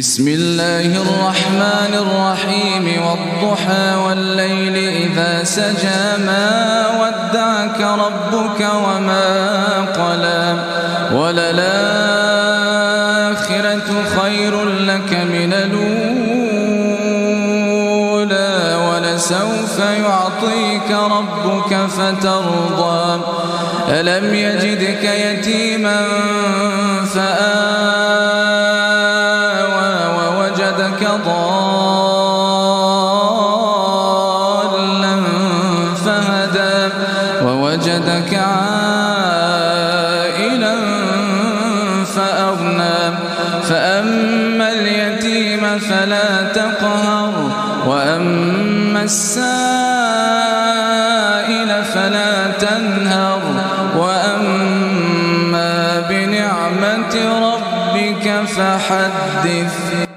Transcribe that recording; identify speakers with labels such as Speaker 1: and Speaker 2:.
Speaker 1: بسم الله الرحمن الرحيم والضحى والليل إذا سجى ما ودعك ربك وما قلى وللآخرة خير لك من الأولى ولسوف يعطيك ربك فترضى ألم يجدك يتيما فآوى ووجدك ضالا فهدى ووجدك عائلا فأغنى فأما اليتيم فلا تقهر وأما السائل فلا تنهر وأما بنعمة ربك فحدث.